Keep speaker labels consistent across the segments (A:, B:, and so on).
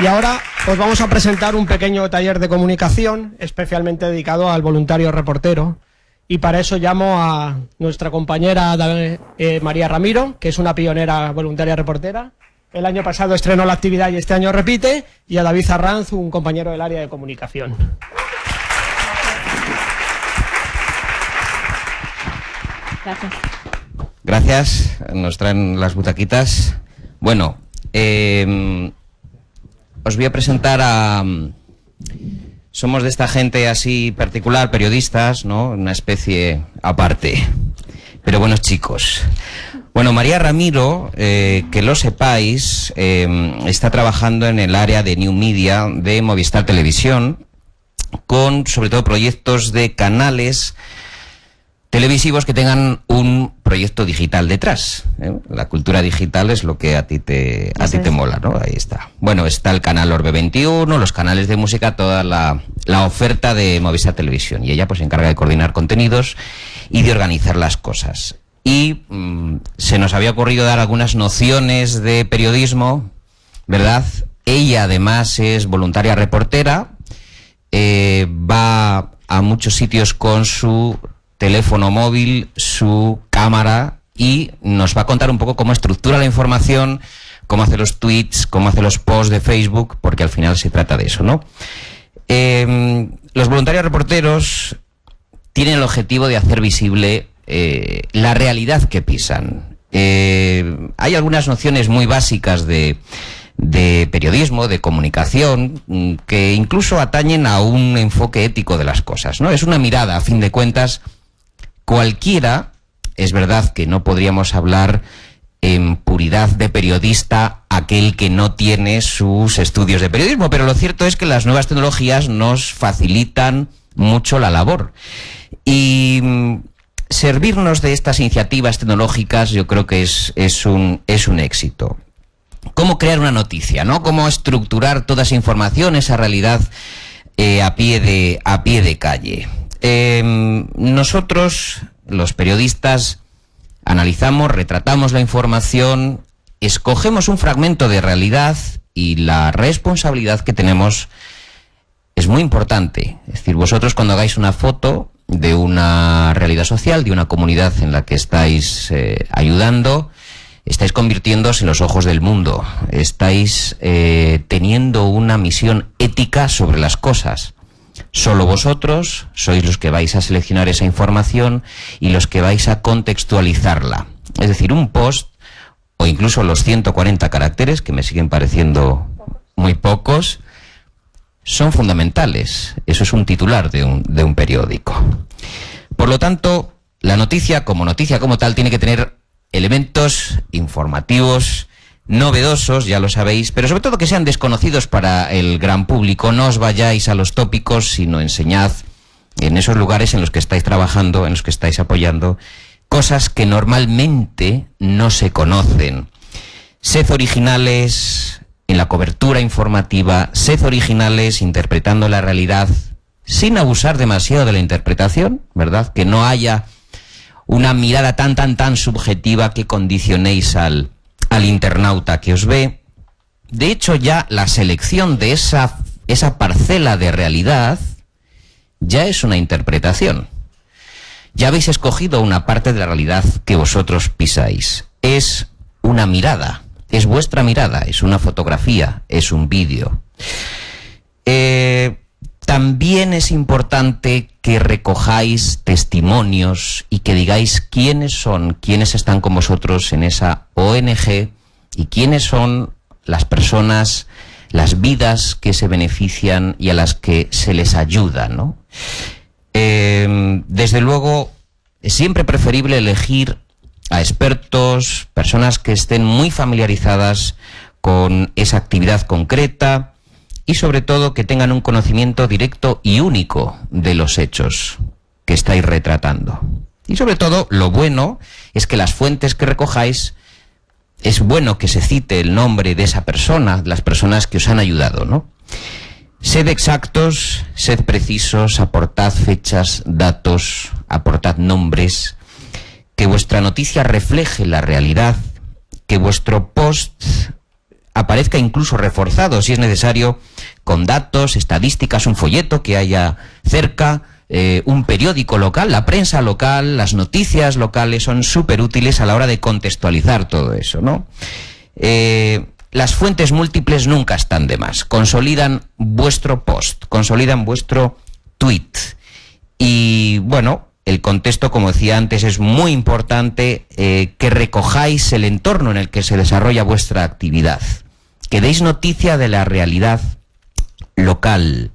A: Y ahora os vamos a presentar un pequeño taller de comunicación especialmente dedicado al voluntario reportero. Y para eso llamo a nuestra compañera María Ramiro, que es una pionera voluntaria reportera. El año pasado estrenó la actividad y este año repite. Y a David Arranz, un compañero del área de comunicación.
B: Gracias.
C: Gracias. Nos traen las butaquitas. Bueno, os voy a presentar a... Somos de esta gente así particular, periodistas, ¿no? Una especie aparte. Pero buenos chicos. Bueno, María Ramiro, que lo sepáis, está trabajando en el área de New Media de Movistar Televisión, con sobre todo proyectos de canales televisivos que tengan un proyecto digital detrás. La cultura digital es lo que a ti te mola, ¿no? Ahí está. Bueno, está el canal Orbe 21, los canales de música, toda la oferta de Movistar Televisión. Y ella pues se encarga de coordinar contenidos y de organizar las cosas. Y se nos había ocurrido dar algunas nociones de periodismo, ¿verdad? Ella además es voluntaria reportera, va a muchos sitios con su teléfono móvil, su cámara, y nos va a contar un poco cómo estructura la información, cómo hace los tweets, cómo hace los posts de Facebook, porque al final se trata de eso, ¿no? Los voluntarios reporteros tienen el objetivo de hacer visible la realidad que pisan. Hay algunas nociones muy básicas de periodismo, de comunicación, que incluso atañen a un enfoque ético de las cosas, ¿no? Es una mirada, a fin de cuentas. Cualquiera, es verdad que no podríamos hablar en puridad de periodista aquel que no tiene sus estudios de periodismo, pero lo cierto es que las nuevas tecnologías nos facilitan mucho la labor. Y servirnos de estas iniciativas tecnológicas yo creo que es un éxito. ¿Cómo crear una noticia, ¿no? ¿Cómo estructurar toda esa información, esa realidad a pie de calle? Nosotros, los periodistas, analizamos, retratamos la información, escogemos un fragmento de realidad y la responsabilidad que tenemos es muy importante. Es decir, vosotros cuando hagáis una foto de una realidad social, de una comunidad en la que estáis ayudando, estáis convirtiéndose en los ojos del mundo, estáis teniendo una misión ética sobre las cosas. Solo vosotros sois los que vais a seleccionar esa información y los que vais a contextualizarla. Es decir, un post, o incluso los 140 caracteres, que me siguen pareciendo muy pocos, son fundamentales. Eso es un titular de un periódico. Por lo tanto, la noticia como tal tiene que tener elementos informativos, novedosos, ya lo sabéis, pero sobre todo que sean desconocidos para el gran público. No os vayáis a los tópicos, sino enseñad en esos lugares en los que estáis trabajando, en los que estáis apoyando, cosas que normalmente no se conocen. Sed originales en la cobertura informativa, sed originales interpretando la realidad, sin abusar demasiado de la interpretación, ¿verdad? Que no haya una mirada tan subjetiva que condicionéis al internauta que os ve. De hecho, ya la selección de esa parcela de realidad ya es una interpretación. Ya habéis escogido una parte de la realidad que vosotros pisáis. Es una mirada, es vuestra mirada, es una fotografía, es un vídeo. También es importante que recojáis testimonios y que digáis quiénes están con vosotros en esa ONG y quiénes son las personas, las vidas que se benefician y a las que se les ayuda, ¿no? Desde luego, es siempre preferible elegir a expertos, personas que estén muy familiarizadas con esa actividad concreta, y sobre todo que tengan un conocimiento directo y único de los hechos que estáis retratando. Y sobre todo, lo bueno es que las fuentes que recojáis, es bueno que se cite el nombre de esa persona, de las personas que os han ayudado, ¿no? Sed exactos, sed precisos, aportad fechas, datos, aportad nombres, que vuestra noticia refleje la realidad, que vuestro post aparezca incluso reforzado, si es necesario, con datos, estadísticas, un folleto que haya cerca, un periódico local, la prensa local, las noticias locales son súper útiles a la hora de contextualizar todo eso, ¿no? Las fuentes múltiples nunca están de más. Consolidan vuestro post, consolidan vuestro tweet. Y bueno, el contexto, como decía antes, es muy importante, que recojáis el entorno en el que se desarrolla vuestra actividad, que deis noticia de la realidad local,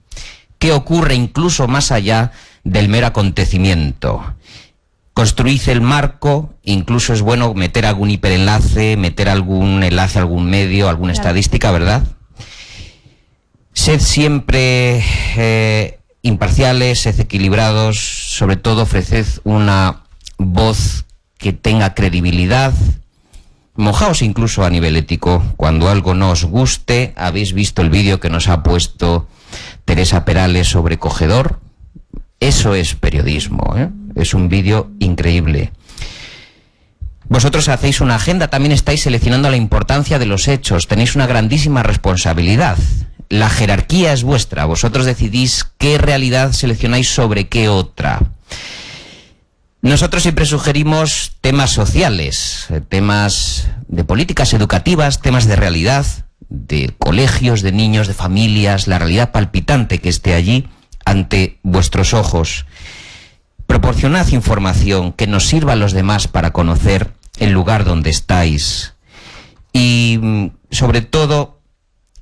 C: que ocurre incluso más allá del mero acontecimiento. Construid el marco, incluso es bueno meter algún hiperenlace, meter algún enlace a algún medio, alguna estadística, ¿verdad? Sed siempre imparciales, sed equilibrados, sobre todo ofreced una voz que tenga credibilidad. Mojaos incluso a nivel ético cuando algo no os guste. Habéis visto el vídeo que nos ha puesto Teresa Perales sobre Cogedor. Eso es periodismo, ¿eh? Es un vídeo increíble. Vosotros hacéis una agenda, también estáis seleccionando la importancia de los hechos, tenéis una grandísima responsabilidad. La jerarquía es vuestra, vosotros decidís qué realidad seleccionáis sobre qué otra. Nosotros siempre sugerimos temas sociales, temas de políticas educativas, temas de realidad, de colegios, de niños, de familias, la realidad palpitante que esté allí ante vuestros ojos. Proporcionad información que nos sirva a los demás para conocer el lugar donde estáis. Y sobre todo,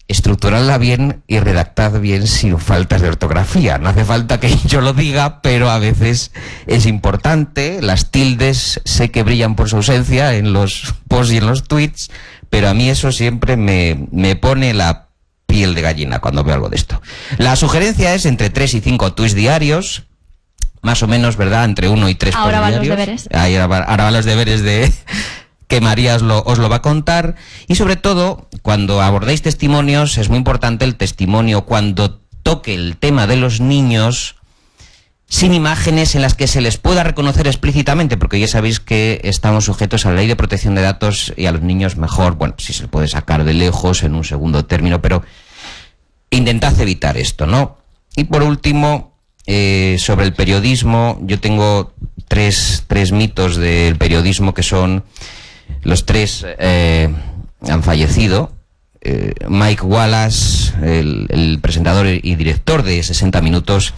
C: estructuradla bien y redactad bien sin faltas de ortografía. No hace falta que yo lo diga, pero a veces es importante. Las tildes sé que brillan por su ausencia en los posts y en los tweets, pero a mí eso siempre me pone la piel de gallina cuando veo algo de esto. La sugerencia es entre 3 y 5 tweets diarios, más o menos, ¿verdad? Entre 1 y 3 posts diarios. Ahora van los deberes. Ahora van los deberes de... que María os lo va a contar. Y sobre todo, cuando abordéis testimonios, es muy importante el testimonio cuando toque el tema de los niños, sin imágenes en las que se les pueda reconocer explícitamente, porque ya sabéis que estamos sujetos a la ley de protección de datos y a los niños mejor, bueno, si se puede sacar de lejos en un segundo término, pero intentad evitar esto, ¿no? Y por último, sobre el periodismo, yo tengo tres mitos del periodismo que son... Los 3 han fallecido. Mike Wallace, el presentador y director de 60 Minutos,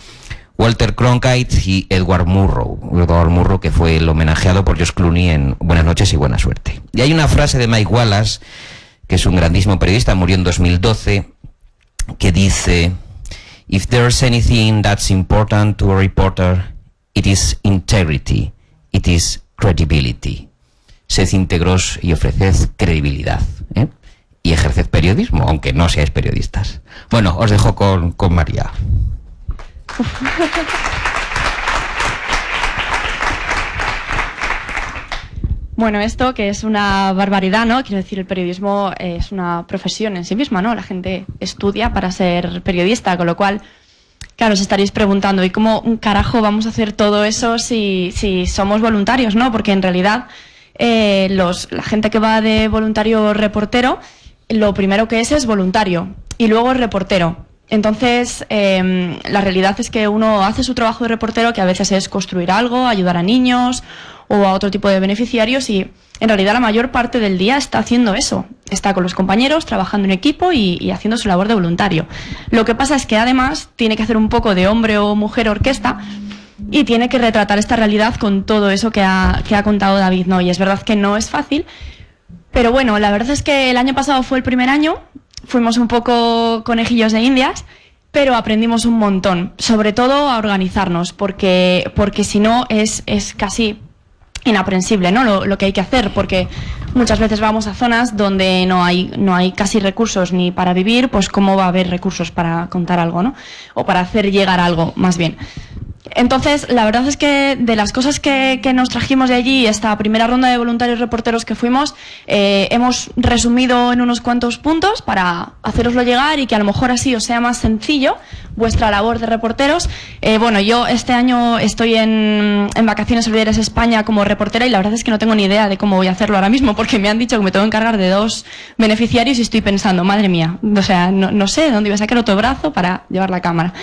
C: Walter Cronkite y Edward Murrow, que fue el homenajeado por George Clooney en Buenas noches y buena suerte. Y hay una frase de Mike Wallace, que es un grandísimo periodista, murió en 2012, que dice: "If there's anything that's important to a reporter, it is integrity, it is credibility". Sed íntegros y ofreced credibilidad, ¿eh? Y ejerced periodismo, aunque no seáis periodistas. Bueno, os dejo con María.
B: Bueno, esto que es una barbaridad, ¿no? Quiero decir, el periodismo es una profesión en sí misma, ¿no? La gente estudia para ser periodista, con lo cual, claro, os estaréis preguntando, ¿y cómo carajo vamos a hacer todo eso si somos voluntarios, ¿no? Porque en realidad... la gente que va de voluntario reportero, lo primero que es voluntario y luego es reportero. Entonces, la realidad es que uno hace su trabajo de reportero, que a veces es construir algo, ayudar a niños o a otro tipo de beneficiarios, y en realidad la mayor parte del día está haciendo eso. Está con los compañeros, trabajando en equipo y haciendo su labor de voluntario. Lo que pasa es que además tiene que hacer un poco de hombre o mujer orquesta, y tiene que retratar esta realidad con todo eso que ha contado David, ¿no? Y es verdad que no es fácil, pero bueno, la verdad es que el año pasado fue el primer año, fuimos un poco conejillos de indias, pero aprendimos un montón, sobre todo a organizarnos, porque si no es casi inaprensible, ¿no? Lo que hay que hacer, porque muchas veces vamos a zonas donde no hay casi recursos ni para vivir, pues cómo va a haber recursos para contar algo, ¿no? O para hacer llegar algo, más bien. Entonces, la verdad es que de las cosas que nos trajimos de allí, esta primera ronda de voluntarios reporteros que fuimos, hemos resumido en unos cuantos puntos para haceroslo llegar y que a lo mejor así os sea más sencillo vuestra labor de reporteros. Bueno, yo este año estoy en Vacaciones Solidarias España como reportera y la verdad es que no tengo ni idea de cómo voy a hacerlo ahora mismo porque me han dicho que me tengo que encargar de 2 beneficiarios y estoy pensando, madre mía, o sea, no sé de dónde iba a sacar otro brazo para llevar la cámara.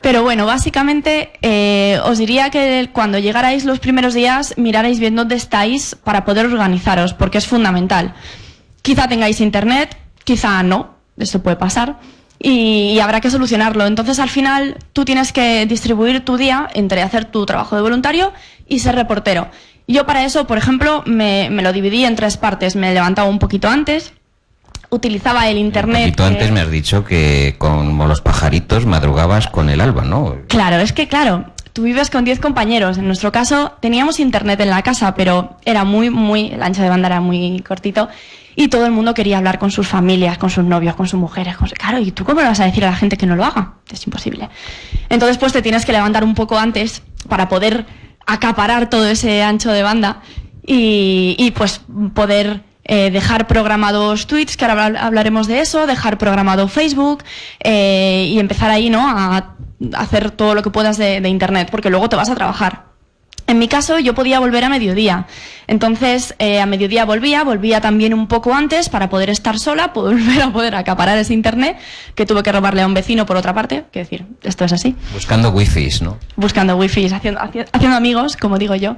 B: Pero bueno, básicamente os diría que cuando llegarais los primeros días mirarais bien dónde estáis para poder organizaros, porque es fundamental. Quizá tengáis internet, quizá no, eso puede pasar, y habrá que solucionarlo. Entonces al final tú tienes que distribuir tu día entre hacer tu trabajo de voluntario y ser reportero. Yo para eso, por ejemplo, me lo dividí en 3 partes. Me levantaba un poquito antes, utilizaba el internet. Un
C: poquito antes me has dicho que como los pajaritos madrugabas con el alba, ¿no?
B: Claro, es que claro, tú vives con 10 compañeros. En nuestro caso teníamos internet en la casa, pero era el ancho de banda era muy cortito y todo el mundo quería hablar con sus familias, con sus novios, con sus mujeres. Claro, ¿y tú cómo le vas a decir a la gente que no lo haga? Es imposible. Entonces pues te tienes que levantar un poco antes para poder acaparar todo ese ancho de banda y pues poder dejar programados tweets, que ahora hablaremos de eso, dejar programado Facebook y empezar ahí, ¿no?, a hacer todo lo que puedas de internet, porque luego te vas a trabajar. En mi caso, yo podía volver a mediodía. Entonces, a mediodía volvía también un poco antes para poder estar sola, volver a poder acaparar ese internet, que tuve que robarle a un vecino por otra parte, que decir, esto es así.
C: Buscando wifis, ¿no? Buscando
B: wifis, haciendo amigos, como digo yo.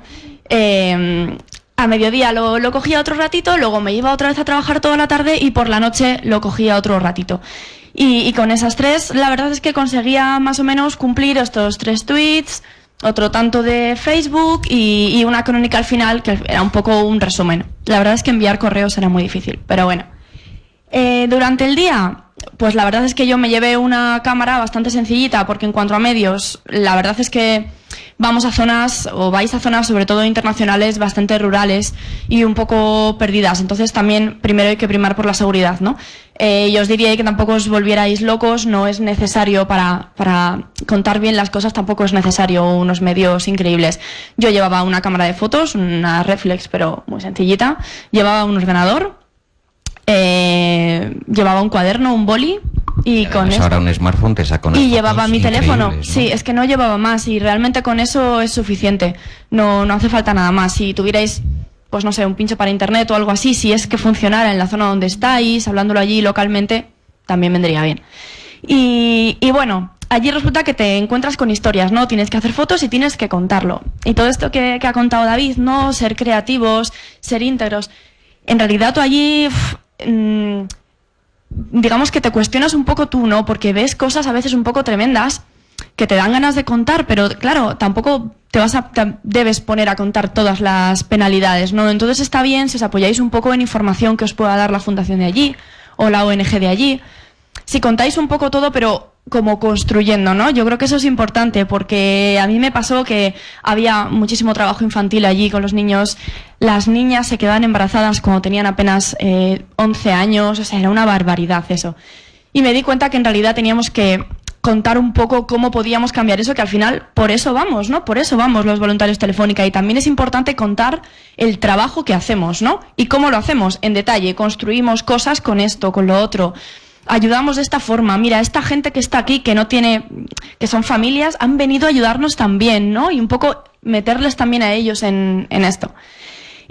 B: A mediodía lo cogía otro ratito, luego me iba otra vez a trabajar toda la tarde y por la noche lo cogía otro ratito. Y con esas 3, la verdad es que conseguía más o menos cumplir estos 3 tweets, otro tanto de Facebook y una crónica al final, que era un poco un resumen. La verdad es que enviar correos era muy difícil, pero bueno. Durante el día, pues la verdad es que yo me llevé una cámara bastante sencillita, porque en cuanto a medios, la verdad es que vais a zonas sobre todo internacionales, bastante rurales y un poco perdidas. Entonces también primero hay que primar por la seguridad, ¿no? Yo os diría que tampoco os volvierais locos, no es necesario para contar bien las cosas, tampoco es necesario unos medios increíbles. Yo llevaba una cámara de fotos, una reflex pero muy sencillita, llevaba un ordenador, llevaba un cuaderno, un boli y con eso
C: ahora un smartphone te saca unas
B: y llevaba mi teléfono, ¿no?
C: Sí,
B: es que no llevaba más y realmente con eso es suficiente, no hace falta nada más. Si tuvierais, pues no sé, un pincho para internet o algo así, si es que funcionara en la zona donde estáis, hablándolo allí localmente, también vendría bien. Y bueno, allí resulta que te encuentras con historias, ¿no? Tienes que hacer fotos y tienes que contarlo. Y todo esto que ha contado David, ¿no? Ser creativos, ser íntegros. En realidad tú allí digamos que te cuestionas un poco tú, ¿no? Porque ves cosas a veces un poco tremendas que te dan ganas de contar, pero claro, tampoco te debes poner a contar todas las penalidades, ¿no? Entonces está bien si os apoyáis un poco en información que os pueda dar la fundación de allí o la ONG de allí. Si contáis un poco todo, pero como construyendo, ¿no? Yo creo que eso es importante porque a mí me pasó que había muchísimo trabajo infantil allí con los niños. Las niñas se quedaban embarazadas cuando tenían apenas 11 años, o sea, era una barbaridad eso. Y me di cuenta que en realidad teníamos que contar un poco cómo podíamos cambiar eso, que al final por eso vamos, ¿no? Por eso vamos los voluntarios Telefónica y también es importante contar el trabajo que hacemos, ¿no? Y cómo lo hacemos en detalle, construimos cosas con esto, con lo otro. Ayudamos de esta forma, mira, esta gente que está aquí, que son familias, han venido a ayudarnos también, ¿no? Y un poco meterles también a ellos en esto.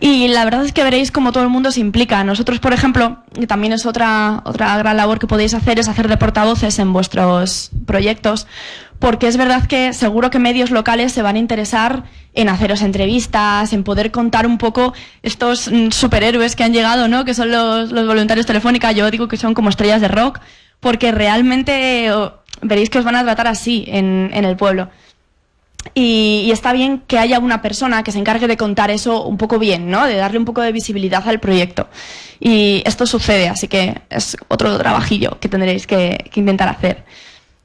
B: Y la verdad es que veréis cómo todo el mundo se implica. Nosotros, por ejemplo, y también es otra gran labor que podéis hacer, es hacer de portavoces en vuestros proyectos, porque es verdad que seguro que medios locales se van a interesar en haceros entrevistas, en poder contar un poco estos superhéroes que han llegado, ¿no? Que son los voluntarios Telefónica. Yo digo que son como estrellas de rock, porque realmente veréis que os van a tratar así en el pueblo. Y está bien que haya una persona que se encargue de contar eso un poco bien, ¿no? De darle un poco de visibilidad al proyecto. Y esto sucede, así que es otro trabajillo que tendréis que intentar hacer.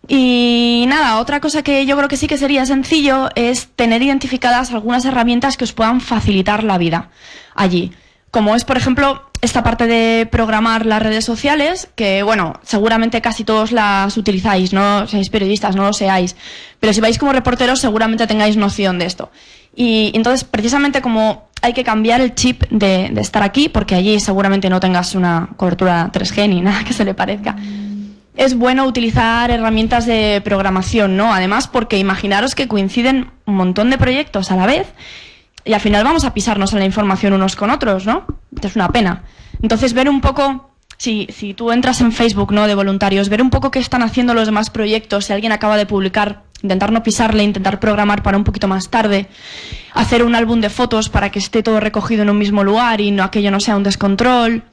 B: Y nada, otra cosa que yo creo que sí que sería sencillo es tener identificadas algunas herramientas que os puedan facilitar la vida allí. Como es, por ejemplo, esta parte de programar las redes sociales, que bueno, seguramente casi todos las utilizáis, no seáis periodistas, no lo seáis, pero si vais como reporteros seguramente tengáis noción de esto. Y entonces, precisamente como hay que cambiar el chip de estar aquí, porque allí seguramente no tengas una cobertura 3G ni nada que se le parezca, es bueno utilizar herramientas de programación, ¿no? Además, porque imaginaros que coinciden un montón de proyectos a la vez y al final vamos a pisarnos en la información unos con otros, ¿no? Es una pena. Entonces, ver un poco, si tú entras en Facebook, ¿no?, de voluntarios, ver un poco qué están haciendo los demás proyectos, si alguien acaba de publicar, intentar no pisarle, intentar programar para un poquito más tarde, hacer un álbum de fotos para que esté todo recogido en un mismo lugar y aquello no sea un descontrol.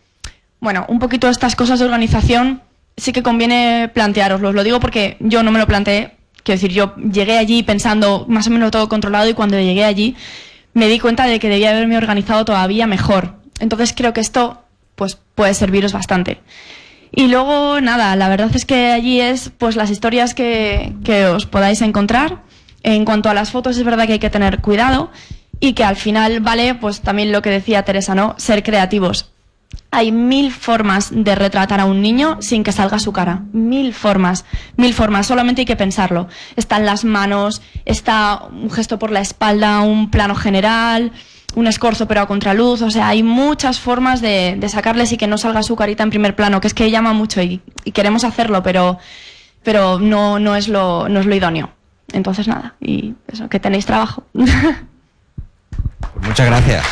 B: Bueno, un poquito de estas cosas de organización sí que conviene plantearoslo. Lo digo porque yo no me lo planteé. Quiero decir, yo llegué allí pensando más o menos todo controlado y cuando llegué allí me di cuenta de que debía haberme organizado todavía mejor. Entonces creo que esto pues puede serviros bastante. Y luego, nada, la verdad es que allí es pues las historias que os podáis encontrar. En cuanto a las fotos, es verdad que hay que tener cuidado y que al final vale, pues también lo que decía Teresa, ¿no?, ser creativos. Hay 1000 formas de retratar a un niño sin que salga su cara. 1000 formas, solamente hay que pensarlo. Están las manos, está un gesto por la espalda, un plano general, un escorzo pero a contraluz. O sea, hay muchas formas de sacarles y que no salga su carita en primer plano, que es que llama mucho y queremos hacerlo, pero no es lo idóneo. Entonces nada, y eso, que tenéis trabajo.
C: Muchas gracias.